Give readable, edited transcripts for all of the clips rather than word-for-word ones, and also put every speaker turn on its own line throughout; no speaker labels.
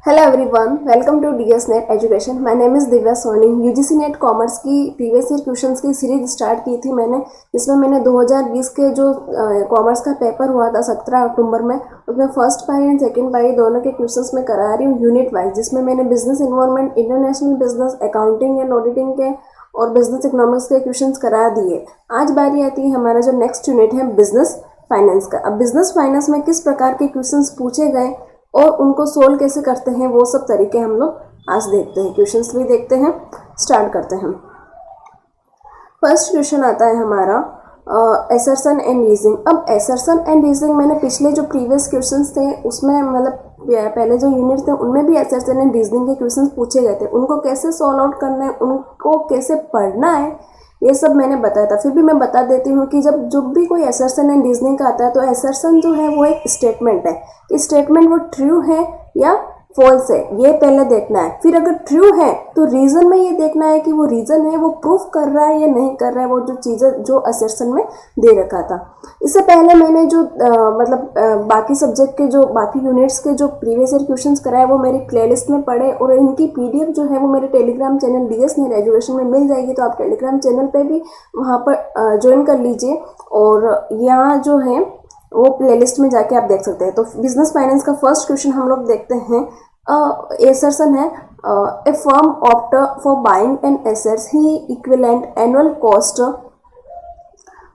Hello everyone, welcome to DS net education. My name is Divya Soni. UGC NET commerce की previous year questions की series start की थी मैंने, जिसमें मैंने 2020 के जो कॉमर्स का पेपर हुआ था 17 अक्टूबर में, उसमें फर्स्ट पारी एंड सेकंड पारी दोनों के क्वेश्चंस मैं करा रही हूँ यूनिट वाइज, जिसमें मैंने business environment, international business, accounting and auditing के और बिजनेस इकोनॉमिक्स के क्वेश्चन करा दिए। आज बारी आती है हमारा जो नेक्स्ट यूनिट है बिजनेस फाइनेंस का। अब बिजनेस फाइनेंस में किस प्रकार के क्वेश्चन पूछे गए और उनको सोल्व कैसे करते हैं, वो सब तरीके हम लोग आज देखते हैं। क्वेश्चंस भी देखते हैं, स्टार्ट करते हैं। फर्स्ट क्वेश्चन आता है हमारा एसर्शन एंड रीजनिंग। अब एसर्शन एंड रीजनिंग मैंने पिछले जो प्रीवियस क्वेश्चंस थे उसमें, मतलब पहले जो यूनिट थे उनमें भी एसर्शन एंड रीजनिंग के क्वेश्चंस पूछे गए थे। उनको कैसे सॉल्व आउट करना है, उनको कैसे पढ़ना है, ये सब मैंने बताया था। फिर भी मैं बता देती हूँ कि जब भी कोई एसर्शन एंड रीजनिंग का आता है तो एसर्शन जो है वो एक स्टेटमेंट है कि स्टेटमेंट वो ट्रू है या फॉल्स है, ये पहले देखना है। फिर अगर ट्रू है तो रीजन में ये देखना है कि वो रीजन है वो प्रूफ कर रहा है या नहीं कर रहा है वो जो चीज़ें जो एसर्शन में दे रखा था। इससे पहले मैंने जो बाकी सब्जेक्ट के जो बाकी यूनिट्स के जो प्रीवियस ईयर क्वेश्चंस कराए वो मेरी प्लेलिस्ट में पढ़े, और इनकी पीडीएफ जो है वो मेरे Telegram channel DS net education में मिल जाएगी। तो आप टेलीग्राम चैनल पे भी वहाँ पर ज्वाइन कर लीजिए, और यहाँ जो है वो प्लेलिस्ट में जाके आप देख सकते हैं। तो बिजनेस फाइनेंस का फर्स्ट क्वेश्चन हम लोग देखते हैं। एसर्शन है A firm opt for buying an assets he equivalent annual cost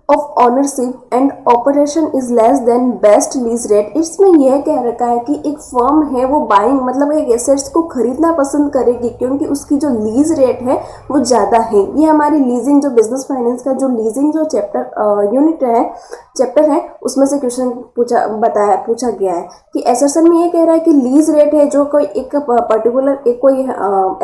of ownership and operation is less than best lease rate. इसमें यह कह रखा है कि एक फर्म है वो बाइंग मतलब एक एसेट्स को खरीदना पसंद करेगी क्योंकि उसकी जो लीज रेट है वो ज़्यादा है। ये हमारी लीजिंग जो बिजनेस फाइनेंस का जो लीजिंग जो चैप्टर है उसमें से क्वेश्चन पूछा गया है कि एसर्शन में ये कह रहा है कि लीज रेट है जो कोई एक पर्टिकुलर एक कोई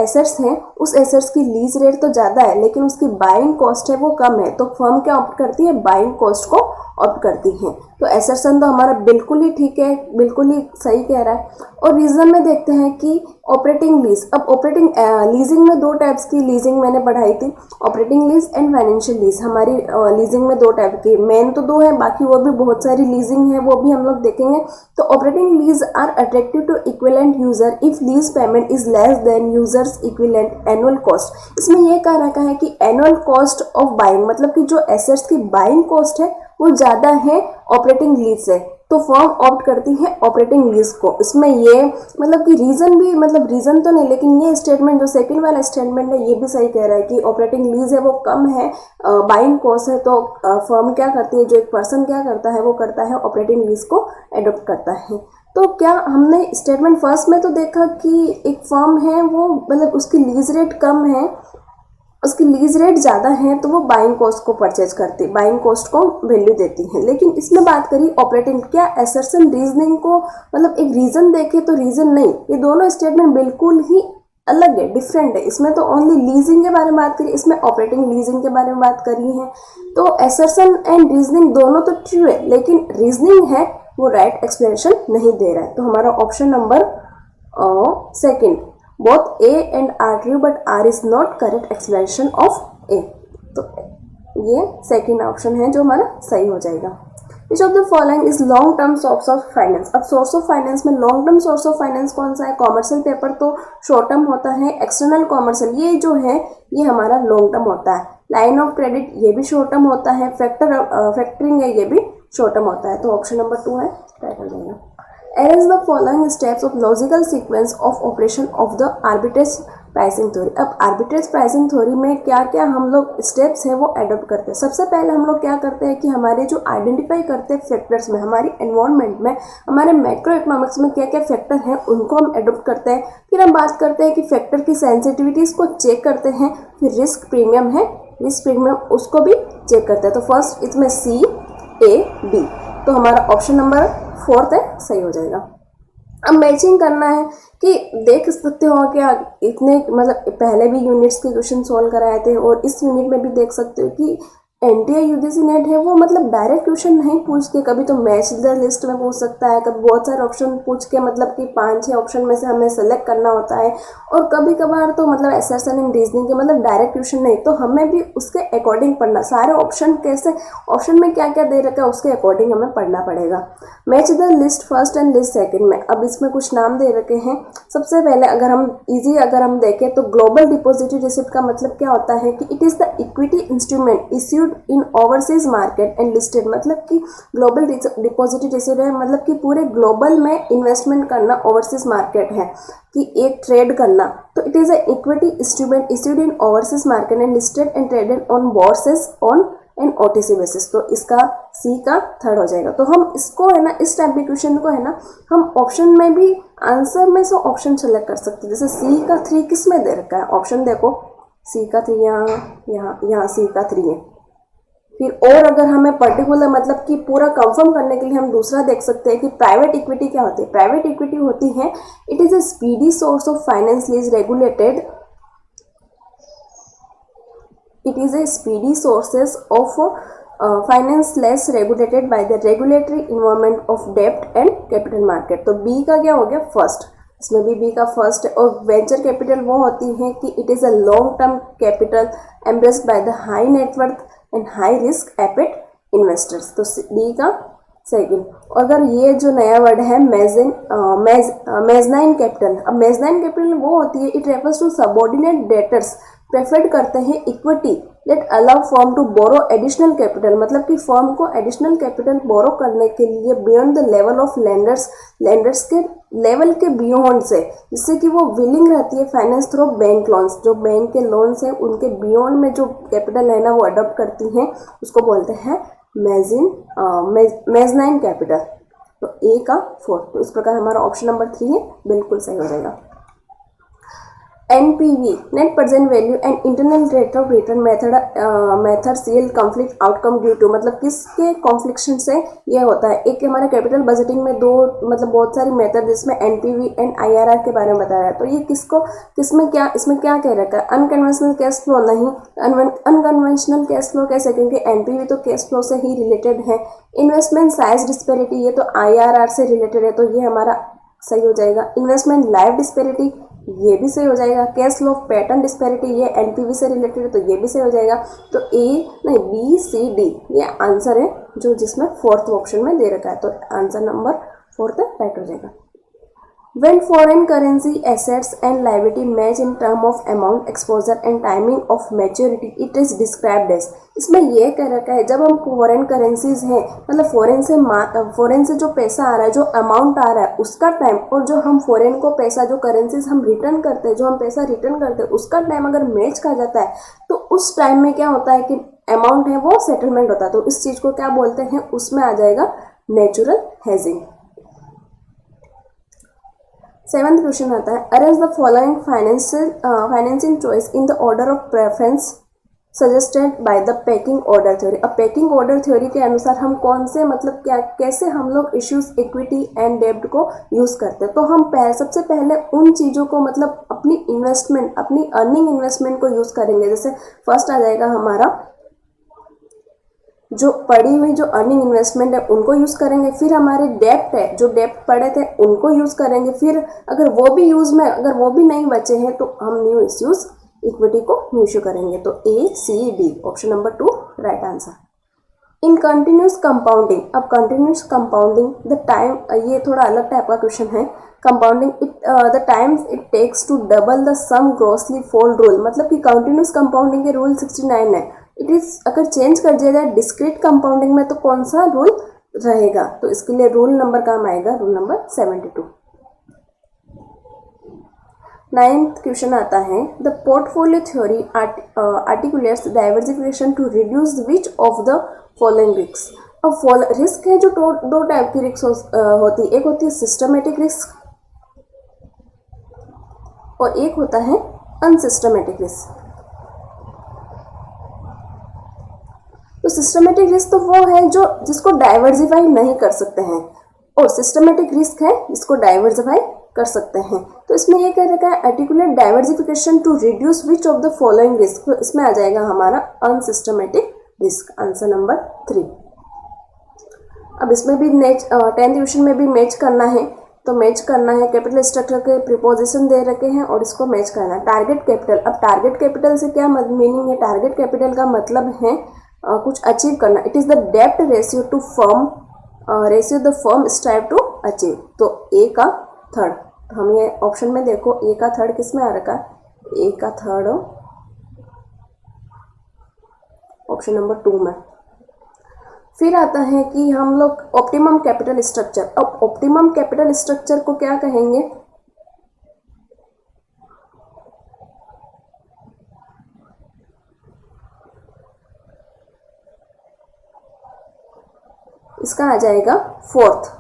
एसेट्स है, उस एसेट्स की लीज रेट तो ज़्यादा है लेकिन उसकी बाइंग कॉस्ट है वो कम है, तो फर्म क्या ऑप्ट करती है, बाइंग कॉस्ट को ऑप्ट करती है। तो एसर्शन तो हमारा बिल्कुल ही ठीक है, बिल्कुल ही सही कह रहा है। और रीजन में देखते हैं कि ऑपरेटिंग लीज। अब ऑपरेटिंग लीजिंग में दो टाइप्स की लीजिंग मैंने पढ़ाई थी, operating lease and financial lease. हमारी लीजिंग में दो टाइप की, मेन तो दो है, बाकी और भी बहुत सारी लीजिंग है, वो भी हम लोग देखेंगे। तो operating lease are attractive to equivalent user if lease payment is less than users equivalent annual cost. इसमें यह कह रखा है कि एनुअल कॉस्ट ऑफ बाइंग मतलब कि जो एसेट्स की बाइंग कॉस्ट है वो ज़्यादा है ऑपरेटिंग लीज से, तो फर्म ऑप्ट करती है ऑपरेटिंग लीज को। इसमें ये मतलब कि रीजन भी, मतलब रीजन तो नहीं लेकिन ये स्टेटमेंट जो सेकंड वाला स्टेटमेंट है ये भी सही कह रहा है कि ऑपरेटिंग लीज है वो कम है, बाइंग कॉस्ट है, तो फर्म क्या करती है, जो एक पर्सन क्या करता है वो करता है ऑपरेटिंग लीज को एडॉप्ट करता है। तो क्या हमने स्टेटमेंट फर्स्ट में तो देखा कि एक फर्म है वो मतलब उसकी लीज रेट कम है, उसकी लीज रेट ज़्यादा है, तो वो बाइंग कॉस्ट को परचेज करती है, बाइंग कॉस्ट को वैल्यू देती है। लेकिन इसमें बात करी ऑपरेटिंग, क्या एसर्शन रीजनिंग को मतलब एक रीजन देखे तो रीजन नहीं, ये दोनों स्टेटमेंट बिल्कुल ही अलग है, डिफरेंट है। इसमें तो ओनली लीजिंग के बारे में बात करी, इसमें ऑपरेटिंग लीजिंग के बारे में बात करी है। तो एसर्शन एंड रीजनिंग दोनों तो ट्रू है, लेकिन रीजनिंग है वो राइट एक्सप्लेनेशन नहीं दे रहा है। तो हमारा option number second, both A and R true but R is not correct explanation of A। तो ये सेकंड ऑप्शन है जो हमारा सही हो जाएगा। Which of the following is long term source of finance। अब सोर्स ऑफ फाइनेंस में long term source of finance कौन सा है, कॉमर्शियल पेपर तो शॉर्ट टर्म होता है, एक्सटर्नल कॉमर्शियल ये जो है ये हमारा लॉन्ग टर्म होता है, लाइन ऑफ क्रेडिट ये भी शॉर्ट टर्म होता है, फैक्टरिंग है ये भी शॉर्ट टर्म होता है। तो ऑप्शन नंबर 2 है राइट हो जाएगा। Arrange the following steps of logical sequence of operation of the arbitrage pricing theory। अब arbitrage pricing theory में क्या क्या हम लोग स्टेप्स हैं वो एडॉप्ट करते हैं। सबसे पहले हम लोग क्या करते हैं कि हमारे जो आइडेंटिफाई करते हैं फैक्टर्स में, हमारी एनवायरनमेंट में, हमारे मैक्रो इकोनॉमिक्स में क्या क्या फैक्टर हैं उनको हम एडॉप्ट करते हैं। फिर हम बात करते हैं कि फैक्टर की सेंसिटिविटीज़ को चेक करते हैं, फिर रिस्क प्रीमियम है, रिस्क प्रीमियम उसको भी चेक करते हैं। तो फर्स्ट इसमें CAB, तो हमारा ऑप्शन नंबर 4 है सही हो जाएगा। अब मैचिंग करना है कि देख सकते हो क्या इतने मतलब पहले भी यूनिट्स के क्वेश्चन सॉल्व कराए थे और इस यूनिट में भी देख सकते हो कि एनटीए यूजीसी नेट है वो मतलब डायरेक्ट क्वेश्चन नहीं पूछ के, कभी तो मैच द लिस्ट में पूछ सकता है, कभी बहुत सारे ऑप्शन पूछ के मतलब कि 5-6 ऑप्शन में से हमें सेलेक्ट करना होता है, और कभी कभार तो मतलब असर्शन इन रीजनिंग के मतलब डायरेक्ट क्वेश्चन नहीं, तो हमें भी उसके अकॉर्डिंग पढ़ना, सारे ऑप्शन कैसे, ऑप्शन में क्या क्या दे रखा है उसके अकॉर्डिंग हमें पढ़ना पड़ेगा। Match the list first and list second में अब इसमें कुछ नाम दे रखे हैं। सबसे पहले अगर हम देखें तो ग्लोबल डिपॉजिटरी रिसिप्ट का मतलब क्या होता है कि it is the equity instrument issued in overseas market and listed, मतलब कि ग्लोबल डिपॉजिटरी रिसिप्ट है मतलब कि पूरे ग्लोबल में इन्वेस्टमेंट करना ओवरसीज मार्केट है कि एक ट्रेड करना, तो it is a equity instrument issued in overseas market and listed and traded on बोर्सेस on an OTC basis. तो इसका सी का थर्ड हो जाएगा। तो हम इसको है ना, इस टाइप के क्वेश्चन को है ना हम ऑप्शन में भी आंसर में से ऑप्शन सेलेक्ट कर सकते हैं। जैसे सी का 3 किस में दे रखा है, ऑप्शन देखो सी का 3 यहाँ सी का 3 है। फिर और अगर हमें पर्टिकुलर मतलब कि पूरा कंफर्म करने के लिए हम दूसरा देख सकते हैं कि प्राइवेट इक्विटी क्या होती है। प्राइवेट इक्विटी होती है it is a speedy source of finance is regulated, it is a speedy sources of finance less regulated by the regulatory environment of debt and capital market। तो B का क्या हो गया फर्स्ट, इसमें भी B का फर्स्ट है। और वेंचर कैपिटल वो होती है कि it is a long term capital embraced by the high net worth and high risk appetite investors. तो D का सेकेंड। अगर ये जो नया वर्ड है मेजनाइन कैपिटल, अब मेजनाइन कैपिटल वो होती है it refers to subordinate debtors preferred करते हैं equity let allow firm to borrow additional capital, मतलब कि फर्म को एडिशनल कैपिटल बोरो करने के लिए beyond the level of lenders के लेवल के बियॉन्ड से, जिससे कि वो विलिंग रहती है फाइनेंस थ्रू बैंक लोन्स, जो बैंक के लोन्स हैं उनके बियॉन्ड में जो कैपिटल है ना वो अडॉप्ट करती हैं, उसको बोलते हैं मेजनाइन कैपिटल। तो ए का 4। तो इस प्रकार हमारा ऑप्शन नंबर 3 है, बिल्कुल सही हो जाएगा। NPV net present value and internal rate of return methods yield conflict outcome due to, मतलब किसके कॉन्फ्लिक्शन से ये होता है। एक हमारे कैपिटल बजटिंग में दो मतलब बहुत सारी मेथड जिसमें NPV एंड IRR के बारे में बताया है। तो ये इसमें क्या कह रखा है, अनकन्वेंशनल कैश फ्लो नहीं, अनकन्वेंशनल कैश फ्लो कैसे, क्योंकि NPV तो कैश फ्लो से ही रिलेटेड है। इन्वेस्टमेंट साइज डिस्पेरिटी ये तो IRR से रिलेटेड है, तो ये हमारा सही हो जाएगा। इन्वेस्टमेंट लाइफ डिस्पेरिटी ये भी सही हो जाएगा। कैश फ्लो पैटर्न डिस्पेरिटी ये NPV से रिलेटेड है, तो ये भी सही हो जाएगा। तो B C D ये आंसर है जो जिसमें 4th ऑप्शन में दे रखा है, तो आंसर नंबर 4th राइट हो जाएगा। When foreign currency assets and liability match in term of amount, exposure and timing of maturity, it is described as। इसमें ये कह रखा है जब हम फॉरेन करेंसीज हैं मतलब फॉरेन से जो पैसा आ रहा है, जो अमाउंट आ रहा है उसका टाइम, और जो हम फॉरेन को पैसा जो करेंसीज हम रिटर्न करते हैं, जो हम पैसा रिटर्न करते हैं उसका टाइम अगर मैच खा जाता है, तो उस टाइम में क्या होता है कि अमाउंट है वो सेटलमेंट होता है। तो इस चीज़ को क्या बोलते हैं, उसमें आ जाएगा नेचुरल हेजिंग। 7th क्वेश्चन आता है arrange the following financing choice in the order of preference suggested by the packing order theory. अब पैकिंग ऑर्डर थ्योरी के अनुसार हम कौन से मतलब कैसे हम लोग इश्यूज इक्विटी एंड डेब्ट को यूज करते हैं। तो हम सबसे पहले उन चीज़ों को मतलब अपनी इन्वेस्टमेंट, अपनी अर्निंग इन्वेस्टमेंट को यूज करेंगे। जैसे फर्स्ट आ जाएगा हमारा जो पड़ी हुई जो अर्निंग इन्वेस्टमेंट है उनको यूज करेंगे, फिर हमारे डेप्ट है जो डेप्ट पड़े थे उनको यूज करेंगे, फिर अगर वो भी नहीं बचे हैं तो हम न्यू इश्यूज इक्विटी को इश्यू करेंगे। तो A C D option number 2 right answer. In continuous compounding, अब कंटिन्यूस कंपाउंडिंग द टाइम, ये थोड़ा अलग टाइप का क्वेश्चन है। Compounding the times it takes to double the sum grossly fold rule, मतलब कि कंटिन्यूस कंपाउंडिंग के रूल 69 है। इट इज अगर चेंज कर दिया जाए डिस्क्रीट कंपाउंडिंग में तो कौन सा रूल रहेगा, तो इसके लिए रूल नंबर काम आएगा, रूल नंबर 72। 9th क्वेश्चन आता है the portfolio theory articulates diversification to reduce which of the following risk. अब रिस्क है जो दो टाइप की रिस्क होती है, एक होती है सिस्टमेटिक रिस्क और एक होता है अनसिस्टमेटिक रिस्क। तो सिस्टमेटिक रिस्क तो वो है जो जिसको डाइवर्सिफाई नहीं कर सकते हैं, और सिस्टमेटिक रिस्क है जिसको डाइवर्सिफाई कर सकते हैं। तो इसमें ये कह रखा है articulate diversification to reduce which of the following risk, तो इसमें आ जाएगा हमारा अनसिस्टमेटिक रिस्क, आंसर नंबर 3। अब इसमें भी 10th क्वेश्चन में भी मैच करना है, तो मैच करना है, कैपिटल स्ट्रक्चर के प्रीपोजिशन दे रखे हैं और इसको मैच करना है। टारगेट कैपिटल, अब टारगेट कैपिटल से क्या मीनिंग है? टारगेट कैपिटल का मतलब है कुछ अचीव करना। इट इज द डेब्ट ratio to firm, ratio the firm strive to achieve. तो ए का थर्ड, हम ये ऑप्शन में देखो ए का थर्ड किस में आ रखा है? ए का थर्ड ऑप्शन नंबर 2 में। फिर आता है कि हम लोग ऑप्टिमम कैपिटल स्ट्रक्चर। अब ऑप्टिमम कैपिटल स्ट्रक्चर को क्या कहेंगे? इसका आ जाएगा फोर्थ।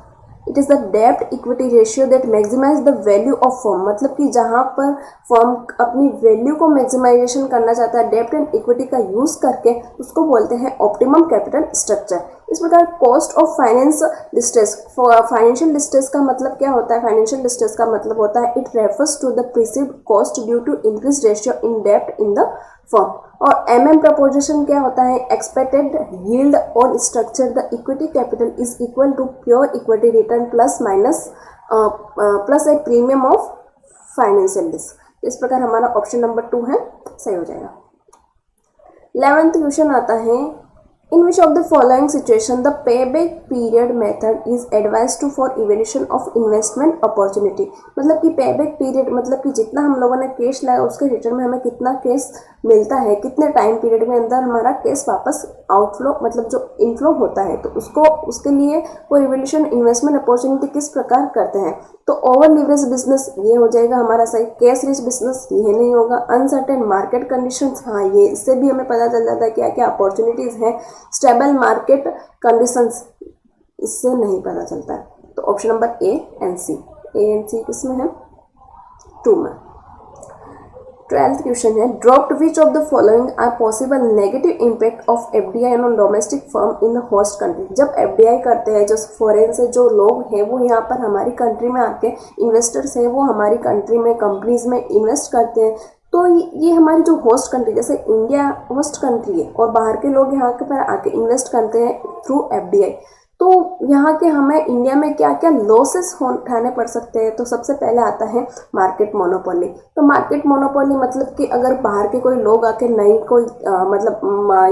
इट इज़ द डेब्ट equity ratio that maximize the value of firm, मतलब कि जहाँ पर फर्म अपनी वैल्यू को मैक्सिमाइजेशन करना चाहता है डेब्ट एंड इक्विटी का यूज करके, उसको बोलते हैं ऑप्टिमम कैपिटल स्ट्रक्चर। इस प्रकार cost of finance distress, financial distress का मतलब क्या होता है? फाइनेंशियल डिस्ट्रेस का मतलब होता है it refers to the perceived cost due to increase ratio in डेब्ट इन द फर्म। और एमएम प्रपोजिशन क्या होता है? Expected yield on structure the equity capital is equal to pure equity return plus minus plus a premium of financial risk. इस प्रकार हमारा option number 2 है, सही हो जाएगा। 11th क्वेश्चन आता है, in which of the following situation the pay back period method is advise to for evaluation of investment opportunity. मतलब कि पे बैक पीरियड मतलब कि जितना हम लोगों ने कैश लाया उसके रिटर्न में हमें कितना कैश मिलता है, कितने टाइम पीरियड में अंदर हमारा कैश वापस आउटफ्लो मतलब जो इनफ्लो होता है, तो उसके लिए वो इवेल्यूशन इन्वेस्टमेंट अपॉर्चुनिटी किस प्रकार करते हैं। तो ओवर लिवरेज बिजनेस ये हो जाएगा हमारा सही। कैश रिच बिजनेस ये नहीं होगा। अनसर्टेन मार्केट कंडीशंस, हाँ ये इससे भी हमें पता चल जाता है क्या क्या अपॉर्चुनिटीज हैं। स्टेबल मार्केट कंडीशंस इससे नहीं पता चलता है। तो option number A and C, A and C किसमें है? 2 में। 12th क्वेश्चन है, dropped which of the following are possible negative impact of FDI on domestic firm in the host country. जब एफडीआई करते हैं, जो फॉरेन से जो लोग हैं वो यहाँ पर हमारी कंट्री में आके, इन्वेस्टर्स हैं वो हमारी कंट्री में कंपनीज में इन्वेस्ट करते हैं, तो ये हमारी जो होस्ट कंट्री, जैसे इंडिया होस्ट कंट्री है और बाहर के लोग यहाँ के पर आके इन्वेस्ट करते हैं थ्रू एफडीआई, तो यहाँ के हमें इंडिया में क्या क्या लॉसेस उठाने पड़ सकते हैं। तो सबसे पहले आता है मार्केट मोनोपोली। तो मार्केट मोनोपोली मतलब कि अगर बाहर के कोई लोग आके नई कोई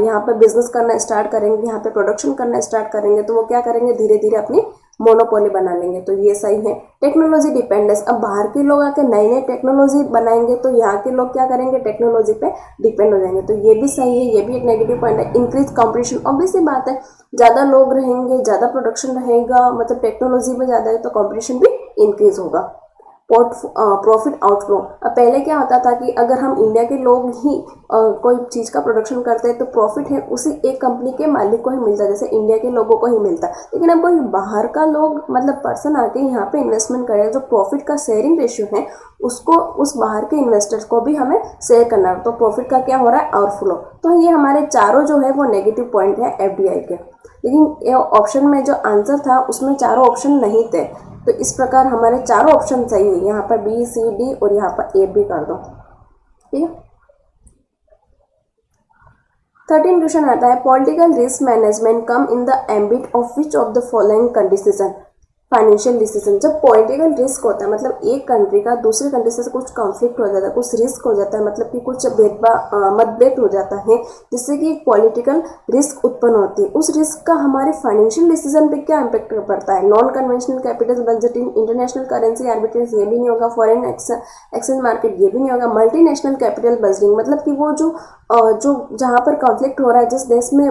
यहाँ पे बिजनेस करना स्टार्ट करेंगे, यहाँ पे प्रोडक्शन करना स्टार्ट करेंगे, तो वो क्या करेंगे, धीरे धीरे अपनी मोनोपोली बना लेंगे, तो ये सही है। टेक्नोलॉजी डिपेंडेंस, अब बाहर के लोग आके नई नई टेक्नोलॉजी बनाएंगे तो यहाँ के लोग क्या करेंगे, टेक्नोलॉजी पे डिपेंड हो जाएंगे, तो ये भी सही है, ये भी एक नेगेटिव पॉइंट है। इंक्रीज कॉम्पिटिशन, ऑब्वियस सी बात है, ज़्यादा लोग रहेंगे, ज़्यादा प्रोडक्शन रहेगा, मतलब टेक्नोलॉजी में ज़्यादा है तो कॉम्पिटिशन भी इंक्रीज होगा। प्रॉफिट आउटफ्लो, अब पहले क्या होता था कि अगर हम इंडिया के लोग ही कोई चीज़ का प्रोडक्शन करते हैं तो प्रॉफिट है उसी एक कंपनी के मालिक को ही मिलता है, जैसे इंडिया के लोगों को ही मिलता है। लेकिन अब कोई बाहर का लोग मतलब पर्सन आके यहाँ पे इन्वेस्टमेंट करे, जो प्रॉफिट का शेयरिंग रेशियो है उसको उस बाहर के इन्वेस्टर्स को भी हमें शेयर करना है, तो प्रॉफिट का क्या हो रहा है, आउटफ्लो। तो ये हमारे चारों जो है वो नेगेटिव पॉइंट है एफडीआई के। लेकिन ये ऑप्शन में जो आंसर था उसमें चारों ऑप्शन नहीं थे, तो इस प्रकार हमारे चारों ऑप्शन सही है। यहाँ पर बी सी डी और यहाँ पर ए भी कर दो, ठीक है। 13 क्वेश्चन आता है, political risk management come in the ambit of which of the following condition financial decision. जब पॉलिटिकल रिस्क होता है मतलब एक कंट्री का दूसरे कंट्री से कुछ कॉन्फ्लिक्ट हो जाता है, कुछ रिस्क हो जाता है, मतलब कि कुछ मतभेद हो जाता है, जिससे कि एक पॉलिटिकल रिस्क उत्पन्न होती है, उस रिस्क का हमारे फाइनेंशियल डिसीजन पे क्या इम्पैक्ट पड़ता है। Non conventional capital budgeting, international currency arbitrage ये भी नहीं होगा, फॉरेन एक्सचेंज मार्केट ये भी नहीं होगा, मल्टीनेशनल कैपिटल बजटिंग मतलब कि वो जो जहाँ पर कॉन्फ्लिक्ट हो रहा है, जिस देश में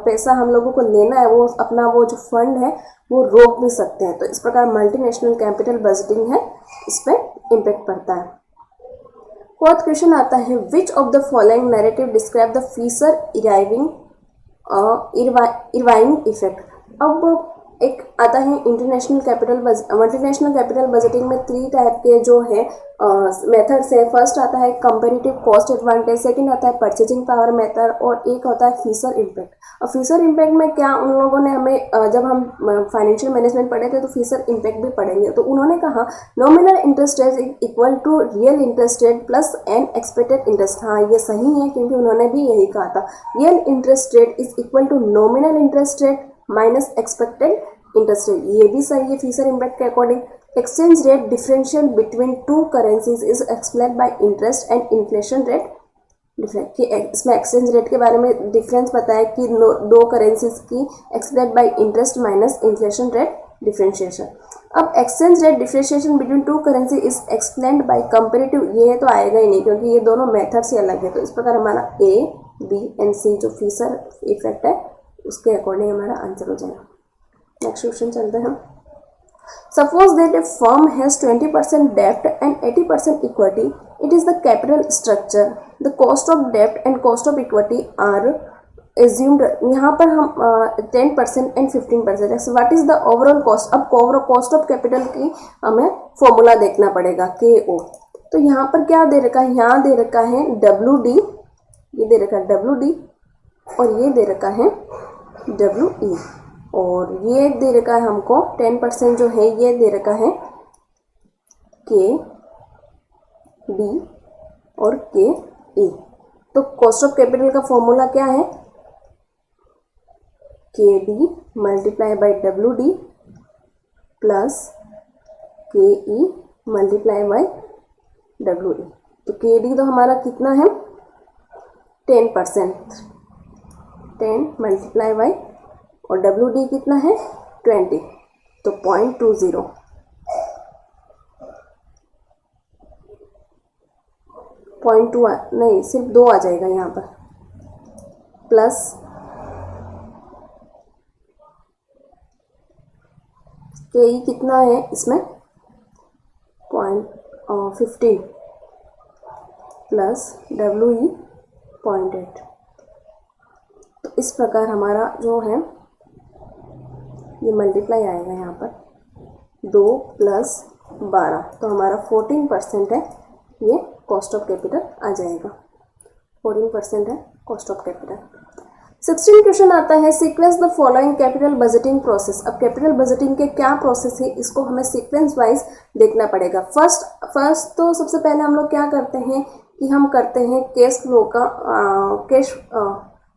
पैसा हम लोगों को लेना है, वो अपना वो जो फंड है वो रोक भी सकते हैं, तो इस प्रकार मल्टीनेशनल कैपिटल बजटिंग है, इस पर इम्पैक्ट पड़ता है। 4th क्वेश्चन आता है, which of the following narrative describe the Fisher Irvine effect. अब एक आता है international capital multinational capital budgeting में 3 टाइप के जो है मेथड्स है। फर्स्ट आता है कंपैरेटिव कॉस्ट एडवांटेज, सेकंड आता है परचेजिंग पावर मेथड और एक होता है फिशर इम्पैक्ट। और फिशर इम्पैक्ट में क्या उन लोगों ने हमें जब हम फाइनेंशियल मैनेजमेंट पढ़े थे तो फिशर इम्पैक्ट भी पढ़ेंगे, तो उन्होंने कहा nominal interest rate equal to real interest rate plus an expected interest. हाँ, ये सही है क्योंकि उन्होंने भी यही कहा था, real interest rate is equal to nominal interest rate minus expected interest rate. ये भी सही है फिशर इम्पैक्ट के according. Exchange rate differential between two currencies is explained by interest and inflation rate difference. कि इसमें एक्सचेंज रेट के बारे में डिफरेंस बताया कि दो करेंसीज की explained by interest minus inflation rate differentiation. अब exchange rate differentiation between two currency is explained by comparative, ये तो आएगा ही नहीं क्योंकि ये दोनों मेथड्स ही अलग है। तो इस प्रकार हमारा ए बी एंड सी जो फिशर इफेक्ट है उसके अकॉर्डिंग हमारा आंसर हो जाएगा। नेक्स्ट क्वेश्चन चलते हैं। Suppose that a firm has 20% debt and 80% equity. It is the capital structure. The cost of debt and cost of equity are assumed. यहाँ पर हम 10% and 15%. So what is the overall cost? अब cost of capital की हमें formula देखना पड़ेगा KO। तो यहाँ पर क्या दे रखा है? यहाँ दे रखा है WD, ये दे रखा है WD और ये दे रखा है WE और ये दे रखा है हमको 10% जो है ये दे रखा है KD और KE। तो कॉस्ट ऑफ कैपिटल का फॉर्मूला क्या है? KD multiply by WD plus KE multiply bye WE। तो KD तो हमारा कितना है 10%, 10 मल्टीप्लाई बाय और WD कितना है 20, तो 0.20, 0.2 नहीं सिर्फ 2 आ जाएगा यहाँ पर, प्लस KE कितना है इसमें 0.15 प्लस WE 0.8। तो इस प्रकार हमारा जो है ये मल्टीप्लाई आएगा यहाँ पर 2 प्लस 12, तो हमारा 14% है ये कॉस्ट ऑफ कैपिटल आ जाएगा। 14% है कॉस्ट ऑफ कैपिटल। 16 क्वेश्चन आता है sequence the following capital budgeting process. अब कैपिटल बजटिंग के क्या प्रोसेस है इसको हमें सीक्वेंस वाइज देखना पड़ेगा। फर्स्ट तो सबसे पहले हम लोग क्या करते हैं कि हम करते हैं कैश फ्लो का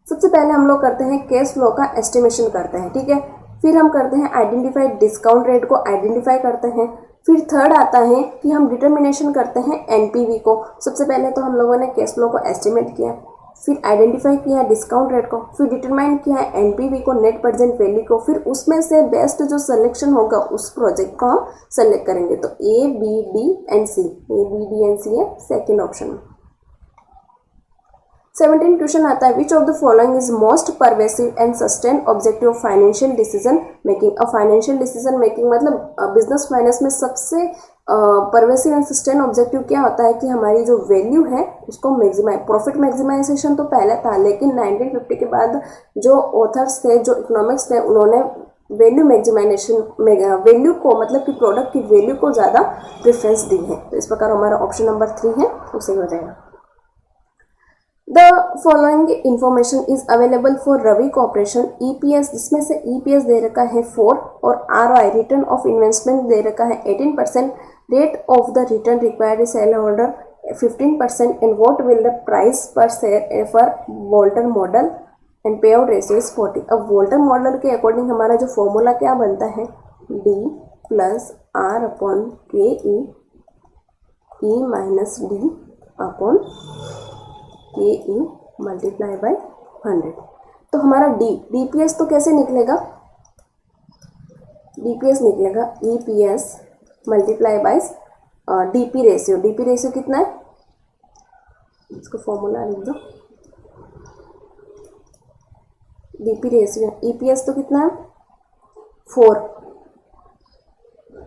सबसे पहले हम लोग करते हैं कैश फ्लो का एस्टिमेशन करते हैं, ठीक है। फिर हम करते हैं आइडेंटिफाई डिस्काउंट रेट को आइडेंटिफाई करते हैं। फिर थर्ड आता है कि हम डिटर्मिनेशन करते हैं एनपीवी को। सबसे पहले तो हम लोगों ने कैश फ्लो को एस्टिमेट किया, फिर आइडेंटिफाई किया डिस्काउंट रेट को, फिर डिटरमाइन किया एनपीवी को नेट प्रेजेंट वैल्यू को, फिर उसमें से बेस्ट जो सिलेक्शन होगा उस प्रोजेक्ट को हम सेलेक्ट करेंगे। तो A B D and C, A B D and C है सेकेंड ऑप्शन में। 17 क्वेश्चन आता है which of the following is most pervasive and sustain objective of financial decision making. अब फाइनेंशियल डिसीजन मेकिंग मतलब business finance में सबसे pervasive and sustain objective क्या होता है कि हमारी जो वैल्यू है उसको मैक्सिमाइज, प्रॉफिट मैक्सिमाइजेशन तो पहले था लेकिन 1950 के बाद जो ऑथर्स थे, जो इकोनॉमिक्स थे, उन्होंने वैल्यू मैक्सिमाइजेशन वैल्यू को मतलब कि प्रोडक्ट की वैल्यू को ज़्यादा प्रेफरेंस दी है। तो इस प्रकार हमारा ऑप्शन नंबर 3 है, उसे हो जाएगा। The following information is available for Ravi Corporation EPS, जिसमें से EPS दे रखा है 4 और ROI रिटर्न ऑफ इन्वेस्टमेंट दे रखा है 18%, rate of the return required share holder 15% and what will the price per share for Walter model and pay out ratio is 40। अब Walter model के अकॉर्डिंग हमारा जो फॉर्मूला क्या बनता है D plus R upon K E minus D upon KE multiply by 100। तो हमारा DPS तो कैसे निकलेगा? DPS निकलेगा EPS multiply by DP ratio. DP ratio कितना है? इसको फॉर्मूला लिख दो। DP रेशियो EPS तो कितना है 4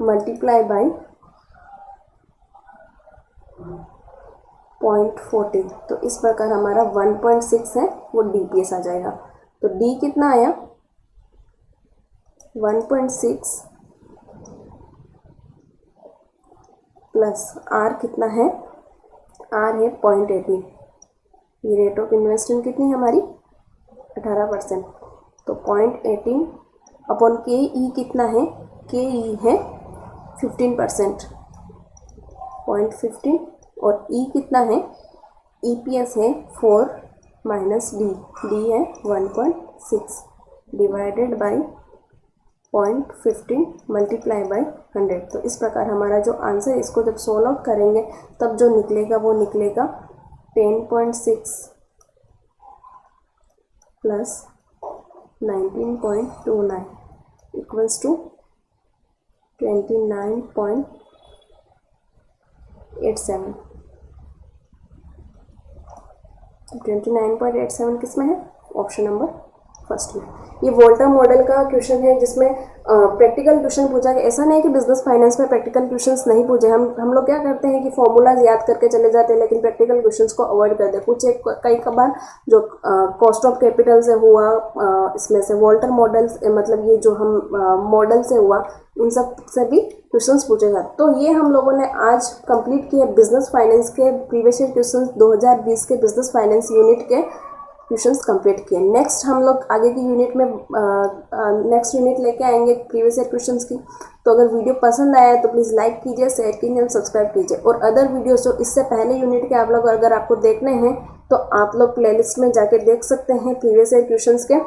मल्टीप्लाई बाय 0.40। तो इस प्रकार हमारा 1.6 है वो DPS आ जाएगा। तो D कितना आया 1.6 प्लस आर कितना है, आर है 0.18। ये रेट ऑफ इन्वेस्टमेंट कितनी है हमारी 18%। तो 0.18 अपॉन के ई कितना है, के ई है 15%, 0.15 और ई कितना है, ई पी एस है 4 माइनस डी, डी है 1.6 डिवाइडेड बाई 0.15 मल्टीप्लाई बाई 100। तो इस प्रकार हमारा जो आंसर, इसको जब सोल्व आउट करेंगे तब जो निकलेगा वो निकलेगा 10.6 प्लस 19.29 इक्वल्स टू 29.87। 29.87 किस में है, ऑप्शन नंबर फर्स्ट में। ये वोल्टर मॉडल का क्वेश्चन है जिसमें प्रैक्टिकल क्वेश्चन पूछा गया। ऐसा नहीं है कि बिजनेस फाइनेंस में प्रैक्टिकल क्वेश्चंस नहीं पूछे, हम लोग क्या करते हैं कि फॉर्मूलाज याद करके चले जाते हैं लेकिन प्रैक्टिकल क्वेश्चंस को अवॉइड करते हैं। कुछ कई बार जो कॉस्ट ऑफ कैपिटल से हुआ, इसमें से वोल्टर मॉडल मतलब ये जो हम मॉडल से हुआ, इन सब से भी क्वेश्चंस पूछे जाते। तो ये हम लोगों ने आज कंप्लीट किया बिजनेस फाइनेंस के प्रीवियस ईयर क्वेश्चंस, 2020 के बिजनेस फाइनेंस यूनिट के क्वेश्चंस कंप्लीट किए। नेक्स्ट हम लोग आगे की यूनिट में नेक्स्ट यूनिट लेके आएंगे प्रीवियस ईयर क्वेश्चंस की। तो अगर वीडियो पसंद आया तो प्लीज़ लाइक कीजिए, शेयर कीजिए और सब्सक्राइब कीजिए। और अदर वीडियोस जो इससे पहले यूनिट के आप लोग अगर आपको देखने हैं तो आप लोग प्लेलिस्ट में जाके देख सकते हैं प्रीवियस ईयर क्वेश्चंस के,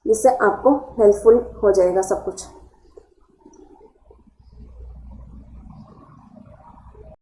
जिससे आपको हेल्पफुल हो जाएगा सब कुछ।